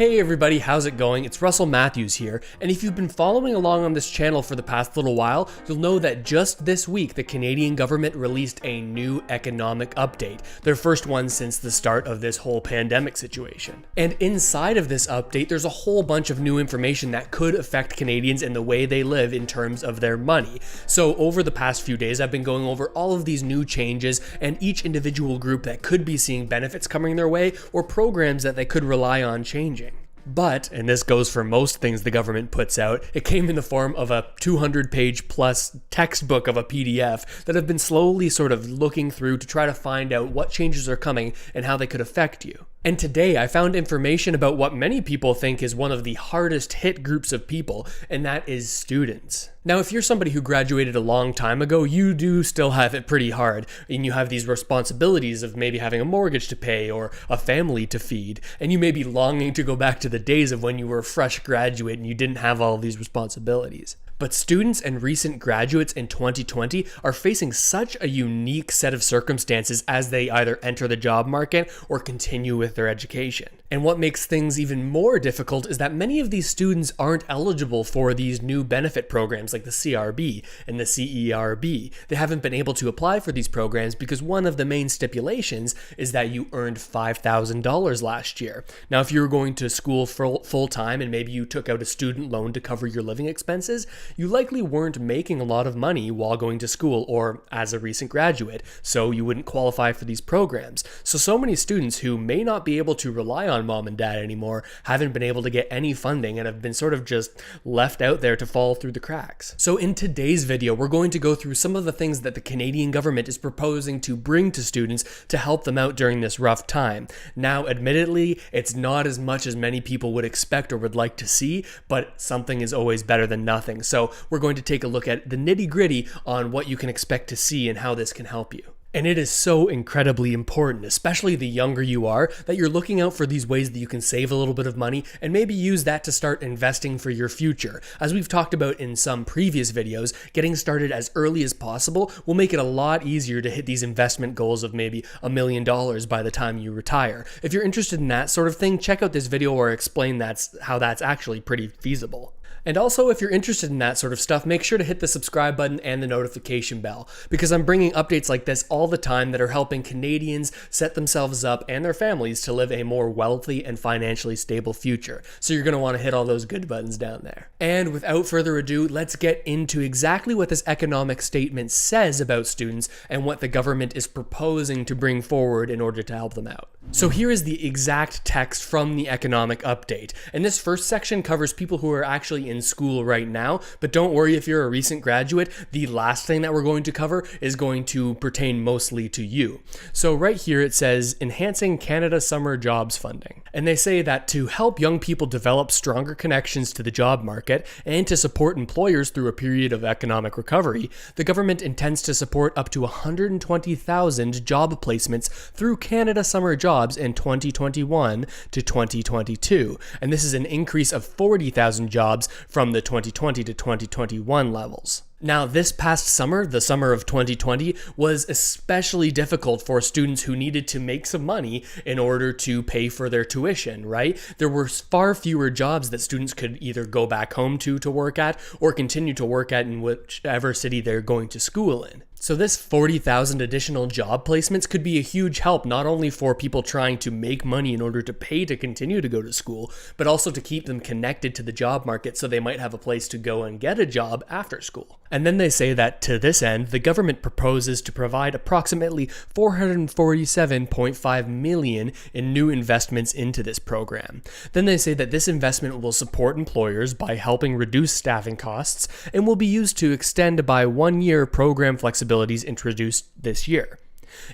Hey everybody, how's it going? It's Russell Matthews here, and if you've been following along on this channel for the past little while, you'll know that just this week the Canadian government released a new economic update, their first one since the start of this whole pandemic situation. And inside of this update, there's a whole bunch of new information that could affect Canadians and the way they live in terms of their money. So over the past few days, I've been going over all of these new changes and each individual group that could be seeing benefits coming their way or programs that they could rely on changing. But, and this goes for most things the government puts out, it came in the form of a 200-page plus textbook of a PDF that I've been slowly sort of looking through to try to find out what changes are coming and how they could affect you. And today I found information about what many people think is one of the hardest hit groups of people, and that is students. Now, if you're somebody who graduated a long time ago, you do still have it pretty hard, and you have these responsibilities of maybe having a mortgage to pay or a family to feed, and you may be longing to go back to the days of when you were a fresh graduate and you didn't have all of these responsibilities. But students and recent graduates in 2020 are facing such a unique set of circumstances as they either enter the job market or continue with their education. And what makes things even more difficult is that many of these students aren't eligible for these new benefit programs like the CRB and the CERB. They haven't been able to apply for these programs because one of the main stipulations is that you earned $5,000 last year. Now, if you were going to school full time and maybe you took out a student loan to cover your living expenses, you likely weren't making a lot of money while going to school or as a recent graduate, so you wouldn't qualify for these programs. So many students who may not be able to rely on mom and dad anymore haven't been able to get any funding and have been sort of just left out there to fall through the cracks. So in today's video, we're going to go through some of the things that the Canadian government is proposing to bring to students to help them out during this rough time. Now, admittedly, it's not as much as many people would expect or would like to see, but something is always better than nothing. So we're going to take a look at the nitty-gritty on what you can expect to see and how this can help you. And it is so incredibly important, especially the younger you are, that you're looking out for these ways that you can save a little bit of money and maybe use that to start investing for your future. As we've talked about in some previous videos, getting started as early as possible will make it a lot easier to hit these investment goals of maybe $1 million by the time you retire. If you're interested in that sort of thing, check out this video where I explain how that's actually pretty feasible. And also, if you're interested in that sort of stuff, make sure to hit the subscribe button and the notification bell, because I'm bringing updates like this all the time that are helping Canadians set themselves up and their families to live a more wealthy and financially stable future. So you're going to want to hit all those good buttons down there. And without further ado, let's get into exactly what this economic statement says about students and what the government is proposing to bring forward in order to help them out. So here is the exact text from the economic update. And this first section covers people who are actually in school right now, but don't worry if you're a recent graduate, the last thing that we're going to cover is going to pertain mostly to you. So right here it says, enhancing Canada Summer Jobs Funding. And they say that to help young people develop stronger connections to the job market and to support employers through a period of economic recovery, the government intends to support up to 120,000 job placements through Canada Summer Jobs in 2021 to 2022. And this is an increase of 40,000 jobs from the 2020 to 2021 levels. Now, this past summer, the summer of 2020, was especially difficult for students who needed to make some money in order to pay for their tuition, right? There were far fewer jobs that students could either go back home to work at or continue to work at in whichever city they're going to school in. So this 40,000 additional job placements could be a huge help, not only for people trying to make money in order to pay to continue to go to school, but also to keep them connected to the job market so they might have a place to go and get a job after school. And then they say that to this end, the government proposes to provide approximately $447.5 million in new investments into this program. Then they say that this investment will support employers by helping reduce staffing costs and will be used to extend by 1 year program flexibilities introduced this year,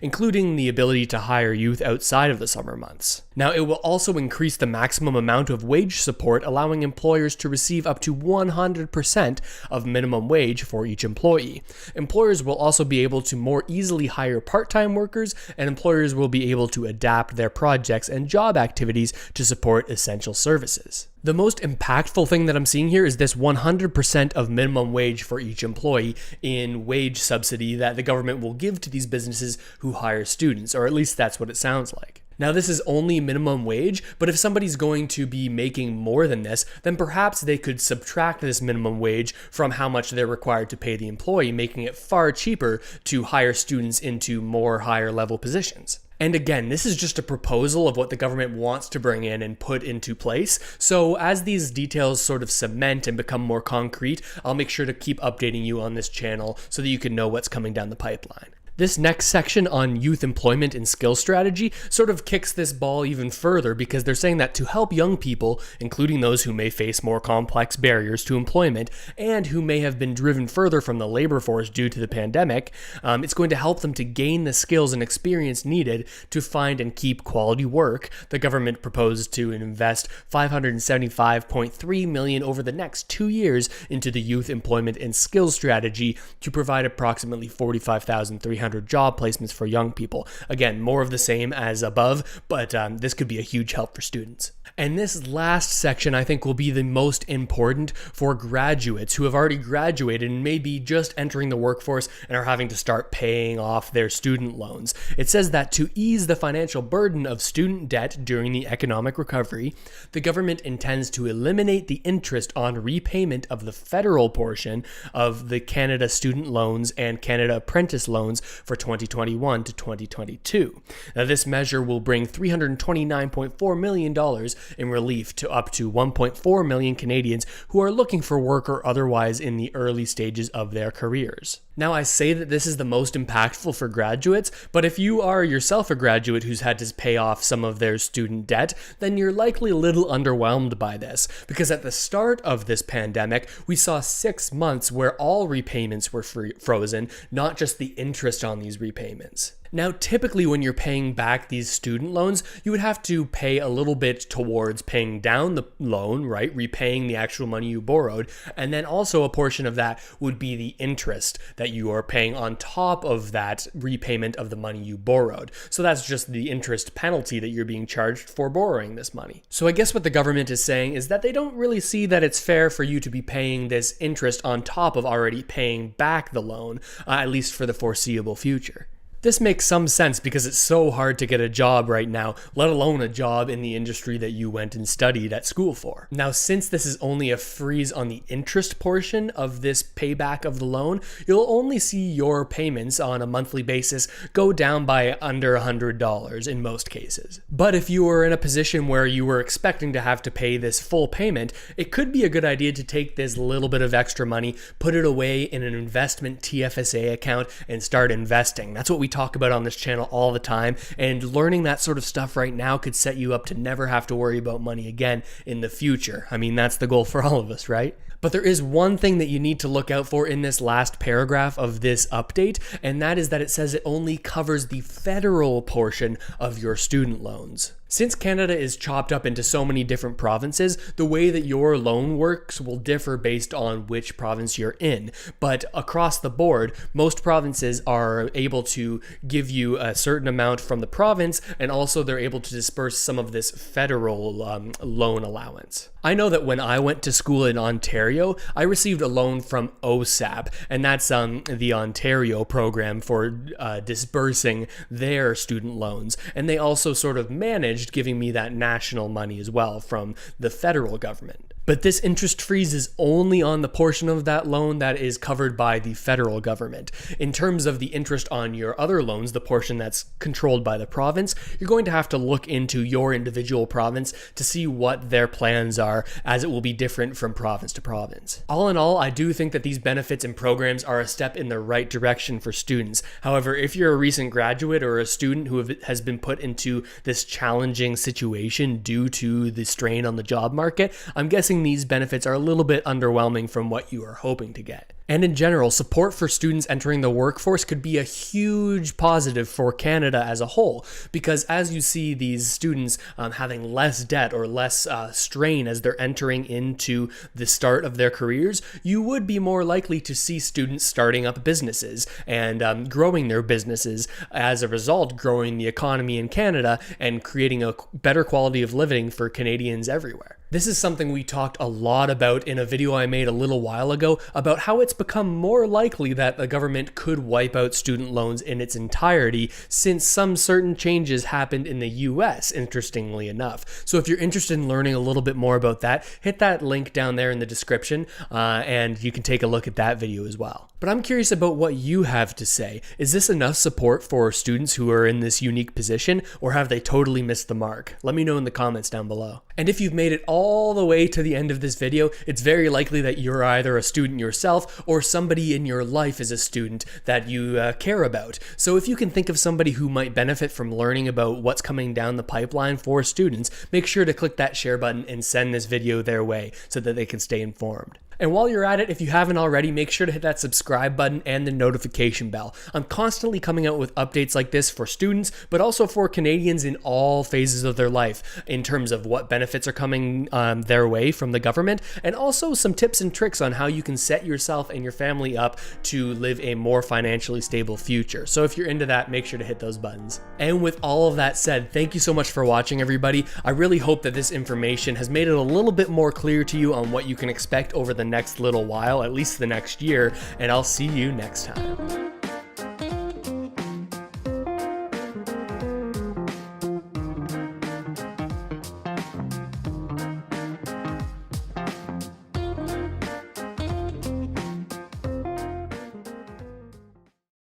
including the ability to hire youth outside of the summer months. Now, it will also increase the maximum amount of wage support, allowing employers to receive up to 100% of minimum wage for each employee. Employers will also be able to more easily hire part-time workers, and employers will be able to adapt their projects and job activities to support essential services. The most impactful thing that I'm seeing here is this 100% of minimum wage for each employee in wage subsidy that the government will give to these businesses who hire students, or at least that's what it sounds like. Now, this is only minimum wage, but if somebody's going to be making more than this, then perhaps they could subtract this minimum wage from how much they're required to pay the employee, making it far cheaper to hire students into more higher level positions. And again, this is just a proposal of what the government wants to bring in and put into place. So as these details sort of cement and become more concrete, I'll make sure to keep updating you on this channel so that you can know what's coming down the pipeline. This next section on youth employment and skill strategy sort of kicks this ball even further, because they're saying that to help young people, including those who may face more complex barriers to employment and who may have been driven further from the labor force due to the pandemic, it's going to help them to gain the skills and experience needed to find and keep quality work. The government proposed to invest $575.3 million over the next 2 years into the youth employment and skills strategy to provide approximately 45,300 job placements for young people. Again, more of the same as above, but this could be a huge help for students. And this last section, I think, will be the most important for graduates who have already graduated and may be just entering the workforce and are having to start paying off their student loans. It says that to ease the financial burden of student debt during the economic recovery, the government intends to eliminate the interest on repayment of the federal portion of the Canada Student Loans and Canada Apprentice Loans for 2021 to 2022. Now, this measure will bring $329.4 million in relief to up to 1.4 million Canadians who are looking for work or otherwise in the early stages of their careers. Now, I say that this is the most impactful for graduates, but if you are yourself a graduate who's had to pay off some of their student debt, then you're likely a little underwhelmed by this, because at the start of this pandemic, we saw 6 months where all repayments were frozen, not just the interest on these repayments. Now, typically when you're paying back these student loans, you would have to pay a little bit towards paying down the loan, right? Repaying the actual money you borrowed. And then also a portion of that would be the interest that you are paying on top of that repayment of the money you borrowed. So that's just the interest penalty that you're being charged for borrowing this money. So I guess what the government is saying is that they don't really see that it's fair for you to be paying this interest on top of already paying back the loan, at least for the foreseeable future. This makes some sense because it's so hard to get a job right now, let alone a job in the industry that you went and studied at school for. Now, since this is only a freeze on the interest portion of this payback of the loan, you'll only see your payments on a monthly basis go down by under $100 in most cases. But if you were in a position where you were expecting to have to pay this full payment, it could be a good idea to take this little bit of extra money, put it away in an investment TFSA account, and start investing. That's what we talk about on this channel all the time, and learning that sort of stuff right now could set you up to never have to worry about money again in the future. I mean, that's the goal for all of us, right? But there is one thing that you need to look out for in this last paragraph of this update, and that is that it says it only covers the federal portion of your student loans. Since Canada is chopped up into so many different provinces, the way that your loan works will differ based on which province you're in. But across the board, most provinces are able to give you a certain amount from the province, and also they're able to disperse some of this federal loan allowance. I know that when I went to school in Ontario, I received a loan from OSAP, and that's the Ontario program for dispersing their student loans. And they also sort of managed giving me that national money as well from the federal government. But this interest freeze is only on the portion of that loan that is covered by the federal government. In terms of the interest on your other loans, the portion that's controlled by the province, you're going to have to look into your individual province to see what their plans are, as it will be different from province to province. All in all, I do think that these benefits and programs are a step in the right direction for students. However, if you're a recent graduate or a student who has been put into this challenging situation due to the strain on the job market, I'm guessing these benefits are a little bit underwhelming from what you are hoping to get. And in general, support for students entering the workforce could be a huge positive for Canada as a whole, because as you see these students having less debt or less strain as they're entering into the start of their careers, you would be more likely to see students starting up businesses and growing their businesses, as a result growing the economy in Canada and creating a better quality of living for Canadians everywhere. This is something we talked a lot about in a video I made a little while ago about how it's become more likely that the government could wipe out student loans in its entirety since some certain changes happened in the US, interestingly enough. So if you're interested in learning a little bit more about that, hit that link down there in the description and you can take a look at that video as well. But I'm curious about what you have to say. Is this enough support for students who are in this unique position, or have they totally missed the mark? Let me know in the comments down below. And if you've made it all the way to the end of this video, it's very likely that you're either a student yourself or somebody in your life is a student that you care about. So if you can think of somebody who might benefit from learning about what's coming down the pipeline for students, make sure to click that share button and send this video their way so that they can stay informed. And while you're at it, if you haven't already, make sure to hit that subscribe button and the notification bell. I'm constantly coming out with updates like this for students, but also for Canadians in all phases of their life in terms of what benefits are coming their way from the government, and also some tips and tricks on how you can set yourself and your family up to live a more financially stable future. So if you're into that, make sure to hit those buttons. And with all of that said, thank you so much for watching, everybody. I really hope that this information has made it a little bit more clear to you on what you can expect over the next little while, at least the next year, and I'll see you next time.